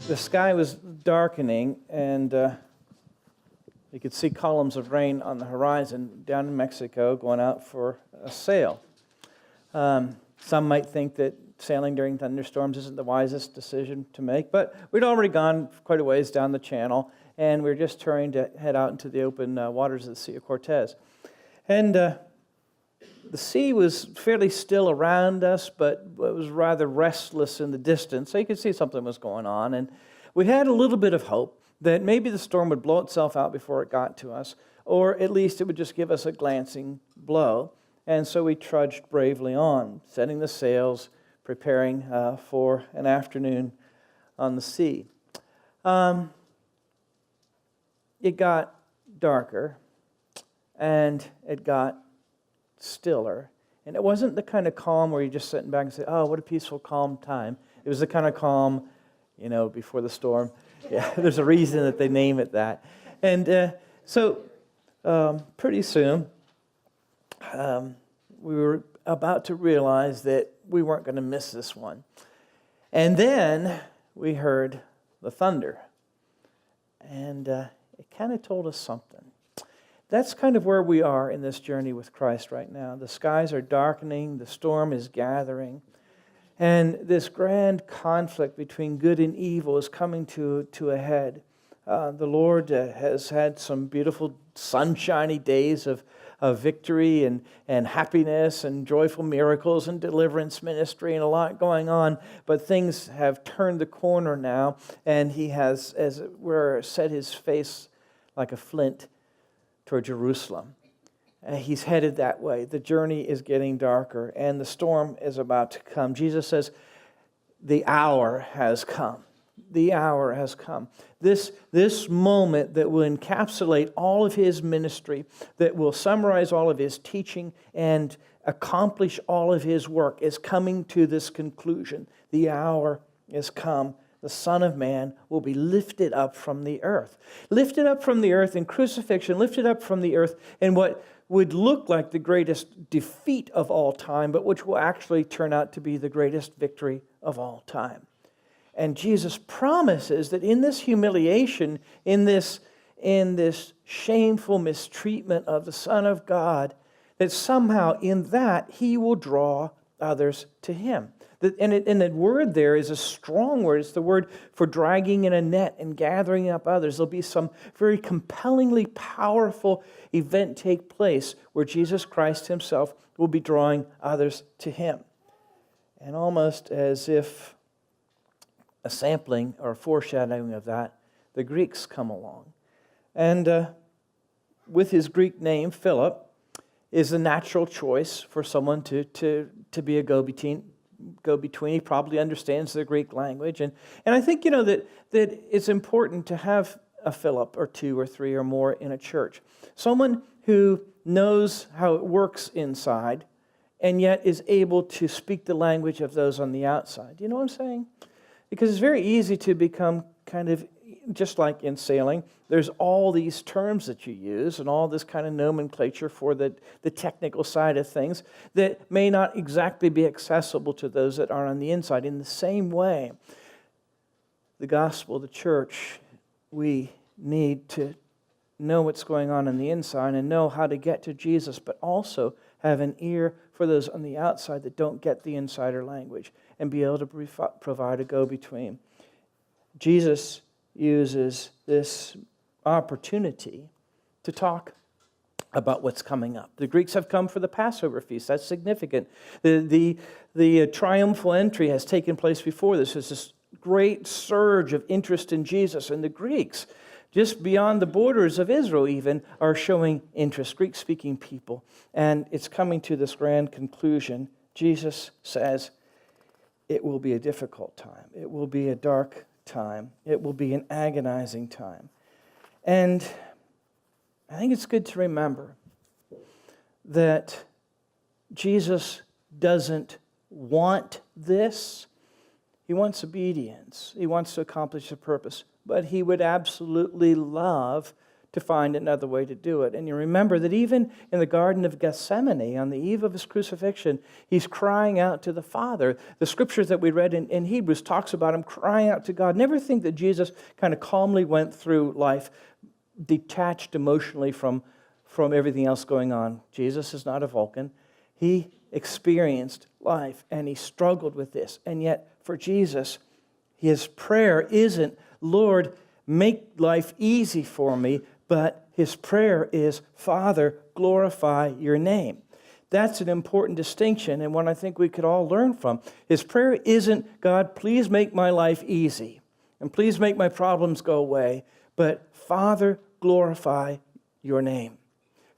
the sky was darkening, and you could see columns of rain on the horizon down in Mexico going out for a sail. Some might think that sailing during thunderstorms isn't the wisest decision to make, but we'd already gone quite a ways down the channel, and we were just trying to head out into the open waters of the Sea of Cortez. And the sea was fairly still around us, but it was rather restless in the distance, so you could see something was going on. And we had a little bit of hope that maybe the storm would blow itself out before it got to us, or at least it would just give us a glancing blow. And so we trudged bravely on, setting the sails, preparing for an afternoon on the sea. It got darker, and it got stiller. And it wasn't the kind of calm where you're just sitting back and say, oh, what a peaceful, calm time. It was the kind of calm, before the storm. Yeah, there's a reason that they name it that. And so pretty soon, we were about to realize that we weren't going to miss this one. And then we heard the thunder. And it kind of told us something. That's kind of where we are in this journey with Christ right now. The skies are darkening, the storm is gathering, and this grand conflict between good and evil is coming to a head. The Lord has had some beautiful sunshiny days of victory and happiness and joyful miracles and deliverance ministry and a lot going on, but things have turned the corner now, and He has, as it were, set His face like a flint toward Jerusalem. He's headed that way. The journey is getting darker, and the storm is about to come. Jesus says, the hour has come. The hour has come. This moment that will encapsulate all of His ministry, that will summarize all of His teaching and accomplish all of His work, is coming to this conclusion. The hour is come. The Son of Man will be lifted up from the earth. Lifted up from the earth in crucifixion, lifted up from the earth in what would look like the greatest defeat of all time, but which will actually turn out to be the greatest victory of all time. And Jesus promises that in this humiliation, in this shameful mistreatment of the Son of God, that somehow in that He will draw others to Him. And the word there is a strong word. It's the word for dragging in a net and gathering up others. There'll be some very compellingly powerful event take place where Jesus Christ Himself will be drawing others to Him. And almost as if a sampling or foreshadowing of that, the Greeks come along. And with his Greek name, Philip, is a natural choice for someone to be a go-between. He probably understands the Greek language. And I think, that it's important to have a Philip or two or three or more in a church. Someone who knows how it works inside and yet is able to speak the language of those on the outside. Do you know what I'm saying? Because it's very easy to become kind of, just like in sailing, there's all these terms that you use and all this kind of nomenclature for the technical side of things that may not exactly be accessible to those that are on the inside. In the same way, the gospel, the church, we need to know what's going on the inside and know how to get to Jesus, but also have an ear for those on the outside that don't get the insider language and be able to provide a go-between. Jesus uses this opportunity to talk about what's coming up. The Greeks have come for the Passover feast. That's significant. The triumphal entry has taken place before this. There's this great surge of interest in Jesus, and the Greeks, just beyond the borders of Israel even, are showing interest, Greek-speaking people. And it's coming to this grand conclusion. Jesus says, it will be a difficult time. It will be a dark time. It will be an agonizing time. And I think it's good to remember that Jesus doesn't want this. He wants obedience. He wants to accomplish a purpose. But He would absolutely love to find another way to do it. And you remember that even in the Garden of Gethsemane, on the eve of his crucifixion, he's crying out to the Father. The scriptures that we read in Hebrews talks about him crying out to God. Never think that Jesus kind of calmly went through life, detached emotionally from everything else going on. Jesus is not a Vulcan. He experienced life, and he struggled with this. And yet, for Jesus, his prayer isn't, Lord, make life easy for me, but his prayer is, Father, glorify your name. That's an important distinction, and one I think we could all learn from. His prayer isn't, God, please make my life easy, and please make my problems go away, but Father, glorify your name.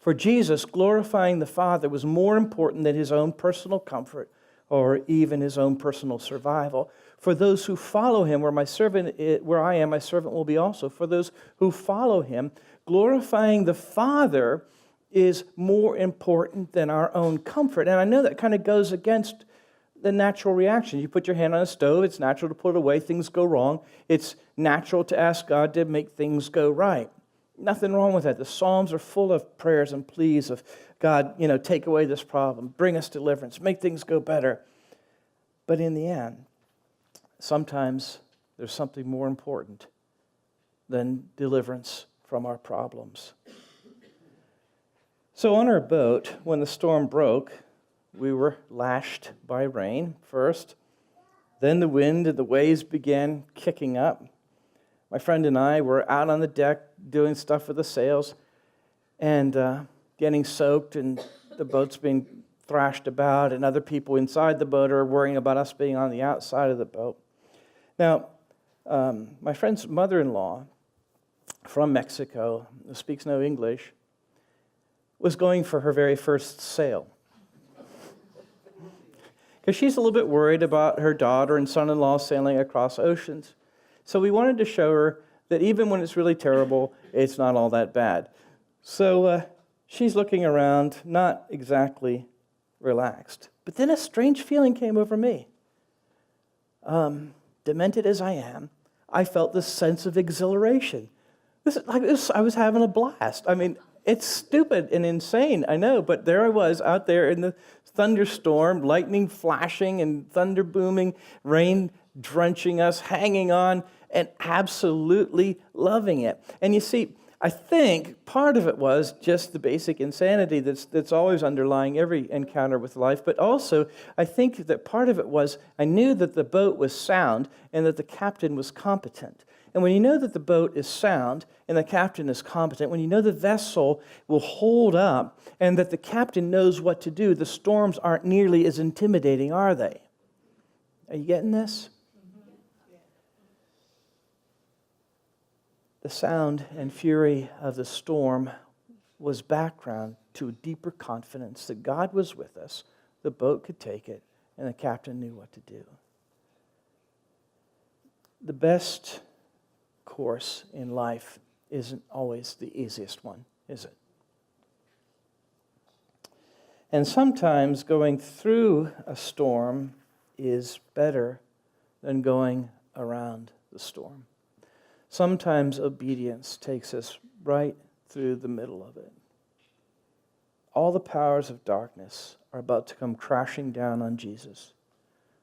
For Jesus, glorifying the Father was more important than his own personal comfort or even his own personal survival. For those who follow him, where I am, my servant will be also. For those who follow him, glorifying the Father is more important than our own comfort. And I know that kind of goes against the natural reaction. You put your hand on a stove, it's natural to put it away, things go wrong. It's natural to ask God to make things go right. Nothing wrong with that. The Psalms are full of prayers and pleas of, God, take away this problem, bring us deliverance, make things go better. But in the end, sometimes there's something more important than deliverance from our problems. So on our boat, when the storm broke, we were lashed by rain first. Then the wind and the waves began kicking up. My friend and I were out on the deck doing stuff with the sails and getting soaked, and the boat's being thrashed about, and other people inside the boat are worrying about us being on the outside of the boat. Now, my friend's mother-in-law from Mexico, who speaks no English, was going for her very first sail. Because she's a little bit worried about her daughter and son-in-law sailing across oceans. So we wanted to show her that even when it's really terrible, it's not all that bad. So she's looking around, not exactly relaxed. But then a strange feeling came over me. Demented as I am, I felt this sense of exhilaration. I was having a blast. I mean, it's stupid and insane, I know, but there I was out there in the thunderstorm, lightning flashing and thunder booming, rain drenching us, hanging on, and absolutely loving it. And you see, I think part of it was just the basic insanity that's always underlying every encounter with life, but also I think that part of it was I knew that the boat was sound and that the captain was competent. And when you know that the boat is sound and the captain is competent, when you know the vessel will hold up and that the captain knows what to do, the storms aren't nearly as intimidating, are they? Are you getting this? The sound and fury of the storm was background to a deeper confidence that God was with us, the boat could take it, and the captain knew what to do. The best course in life isn't always the easiest one, is it? And sometimes going through a storm is better than going around the storm. Sometimes obedience takes us right through the middle of it. All the powers of darkness are about to come crashing down on Jesus.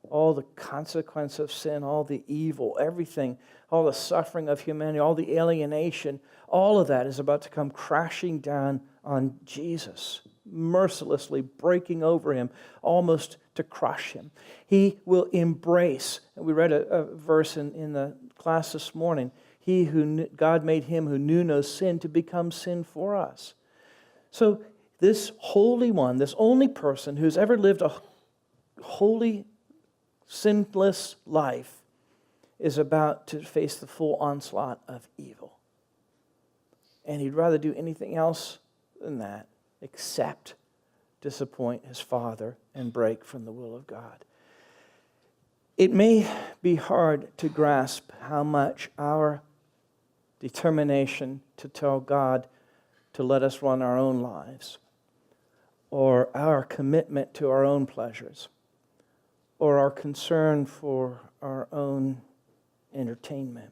All the consequence of sin, all the evil, everything, all the suffering of humanity, all the alienation, all of that is about to come crashing down on Jesus, mercilessly breaking over him, almost to crush him. He will embrace, and we read a verse in the class this morning, God made him who knew no sin to become sin for us. So this Holy One, this only person who's ever lived a holy, sinless life, is about to face the full onslaught of evil. And he'd rather do anything else than that except disappoint his Father and break from the will of God. It may be hard to grasp how much our determination to tell God to let us run our own lives, or our commitment to our own pleasures, or our concern for our own entertainment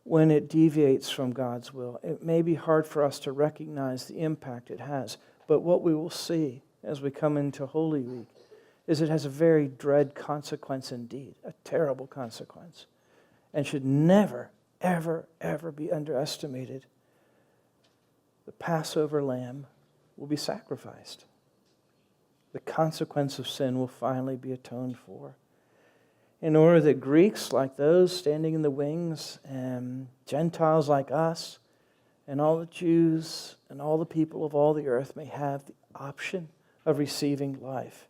when it deviates from God's will. It may be hard for us to recognize the impact it has, but what we will see as we come into Holy Week is it has a very dread consequence indeed, a terrible consequence, and should never, ever, ever be underestimated. The Passover lamb will be sacrificed. The consequence of sin will finally be atoned for, in order that Greeks like those standing in the wings and Gentiles like us and all the Jews and all the people of all the earth may have the option of receiving life.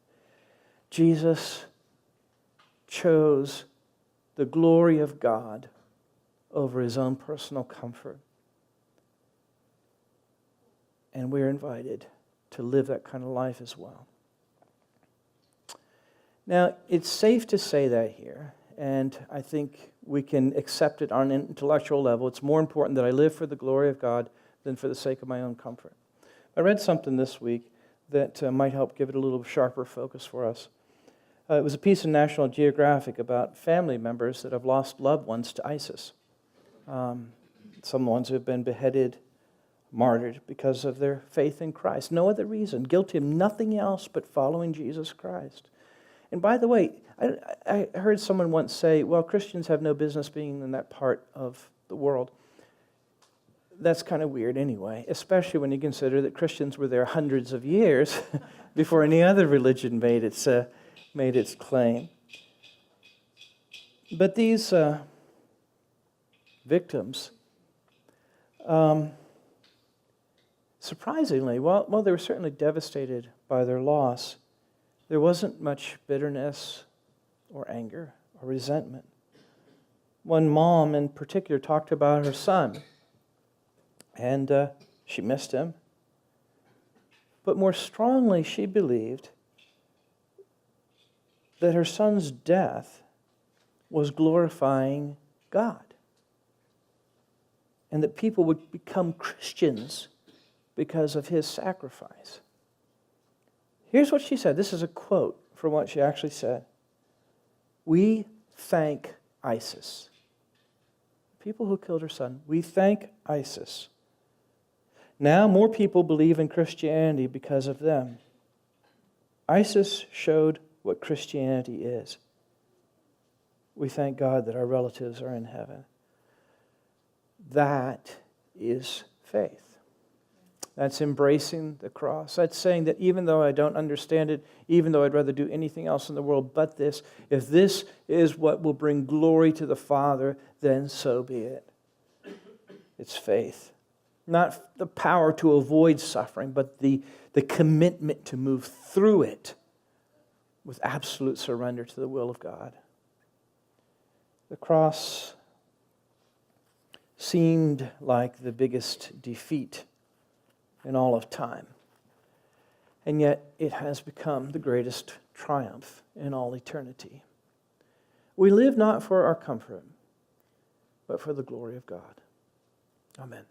Jesus chose the glory of God over his own personal comfort. And we're invited to live that kind of life as well. Now, it's safe to say that here, and I think we can accept it on an intellectual level. It's more important that I live for the glory of God than for the sake of my own comfort. I read something this week that might help give it a little sharper focus for us. It was a piece in National Geographic about family members that have lost loved ones to ISIS. Some ones who have been beheaded, martyred because of their faith in Christ. No other reason. Guilty of nothing else but following Jesus Christ. And by the way, I heard someone once say, well, Christians have no business being in that part of the world. That's kind of weird anyway, especially when you consider that Christians were there hundreds of years before any other religion made its claim. But these victims, surprisingly, while they were certainly devastated by their loss, there wasn't much bitterness or anger or resentment. One mom in particular talked about her son, and she missed him. But more strongly, she believed that her son's death was glorifying God, and that people would become Christians because of his sacrifice. Here's what she said. This is a quote from what she actually said. "We thank ISIS." People who killed her son. We thank ISIS. Now more people believe in Christianity because of them. ISIS showed what Christianity is. We thank God that our relatives are in heaven. That is faith. That's embracing the cross. That's saying that even though I don't understand it, even though I'd rather do anything else in the world but this, if this is what will bring glory to the Father, then so be it. It's faith. Not the power to avoid suffering, but the commitment to move through it with absolute surrender to the will of God. The cross seemed like the biggest defeat in all of time. And yet it has become the greatest triumph in all eternity. We live not for our comfort, but for the glory of God. Amen.